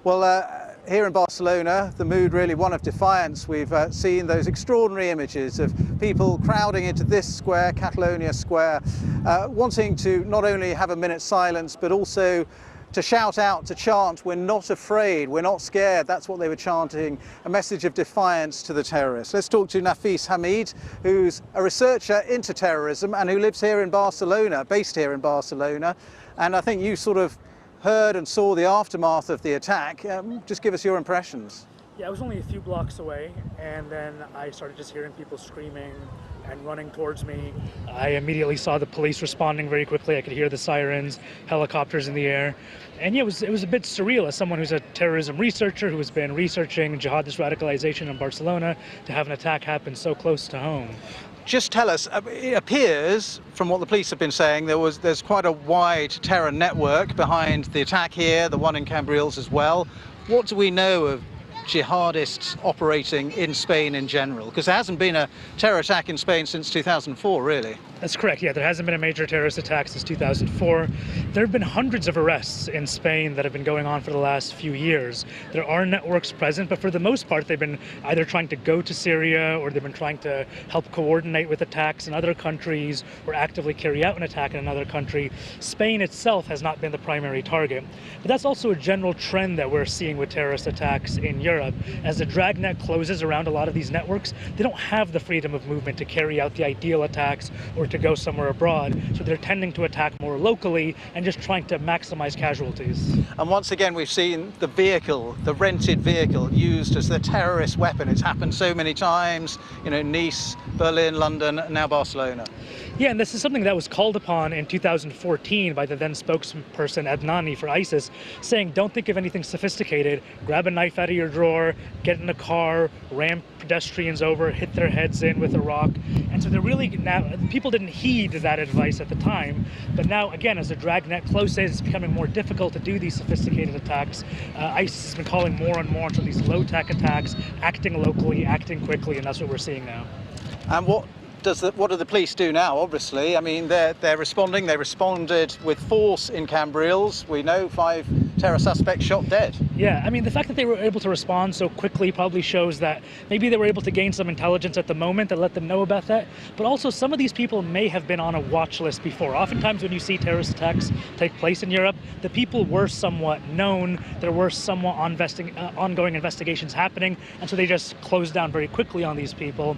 Well, here in Barcelona, the mood really one of defiance. We've seen those extraordinary images of people crowding into this square, Catalonia Square, wanting to not only have a minute's silence, but also to shout out, to chant, "We're not afraid, we're not scared." That's what they were chanting, a message of defiance to the terrorists. Let's talk to Nafees Hamid, who's a researcher into terrorism and who lives here in Barcelona, based here in Barcelona. And I think you sort of heard and saw the aftermath of the attack. Just give us your impressions. Yeah, I was only a few blocks away, and then I started just hearing people screaming and running towards me. I immediately saw the police responding very quickly. I could hear the sirens, helicopters in the air. And yeah, it was a bit surreal as someone who's a terrorism researcher who has been researching jihadist radicalization in Barcelona to have an attack happen so close to home. Just tell us, it appears from what the police have been saying, there's quite a wide terror network behind the attack here, the one in Cambrils as well. What do we know of jihadists operating in Spain in general? Because there hasn't been a terror attack in Spain since 2004, really. That's correct, yeah. There hasn't been a major terrorist attack since 2004. There have been hundreds of arrests in Spain that have been going on for the last few years. There are networks present, but for the most part, they've been either trying to go to Syria or they've been trying to help coordinate with attacks in other countries or actively carry out an attack in another country. Spain itself has not been the primary target. But that's also a general trend that we're seeing with terrorist attacks in Europe. As the dragnet closes around a lot of these networks, they don't have the freedom of movement to carry out the ideal attacks or to go somewhere abroad, so they're tending to attack more locally and just trying to maximize casualties. And once again, we've seen the vehicle, the rented vehicle, used as the terrorist weapon. It's happened so many times, you know, Nice, Berlin, London, and now Barcelona. Yeah, and this is something that was called upon in 2014 by the then spokesperson Adnani for ISIS, saying, don't think of anything sophisticated, grab a knife out of your drawer, get in a car, ram pedestrians over, hit their heads in with a rock. And so they're really, now, people didn't heed that advice at the time, but now, again, as the dragnet closes, it's becoming more difficult to do these sophisticated attacks. ISIS has been calling more and more for these low-tech attacks, acting locally, acting quickly, and that's what we're seeing now. And what do the police do now? Obviously, I mean, they're responding. They responded with force in Cambrils. We know 5 terror suspects shot dead. Yeah, I mean, the fact that they were able to respond so quickly probably shows that maybe they were able to gain some intelligence at the moment that let them know about that. But also, some of these people may have been on a watch list before. Oftentimes when you see terrorist attacks take place in Europe, the people were somewhat known. There were somewhat ongoing investigations happening, and so they just closed down very quickly on these people.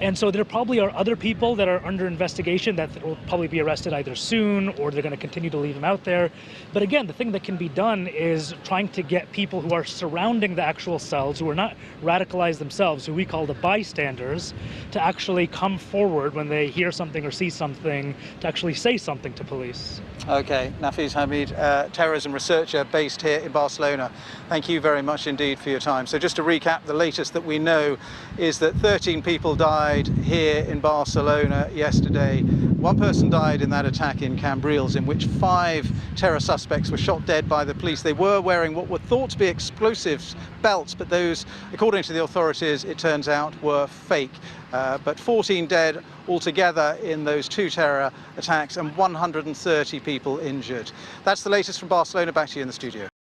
And so there probably are other people that are under investigation that will probably be arrested either soon or they're going to continue to leave them out there. But again, the thing that can be done is trying to get people who are surrounding the actual cells, who are not radicalized themselves, who we call the bystanders, to actually come forward when they hear something or see something, to actually say something to police. Okay, Nafees Hamid, terrorism researcher based here in Barcelona. Thank you very much indeed for your time. So just to recap, the latest that we know is that 13 people died here in Barcelona yesterday. 1 person died in that attack in Cambrils, in which 5 terror suspects were shot dead by the police. They were wearing what were thought to be explosives belts, but those, according to the authorities, it turns out were fake. But 14 dead altogether in those 2 terror attacks and 130 people injured. That's the latest from Barcelona. Back to you in the studio.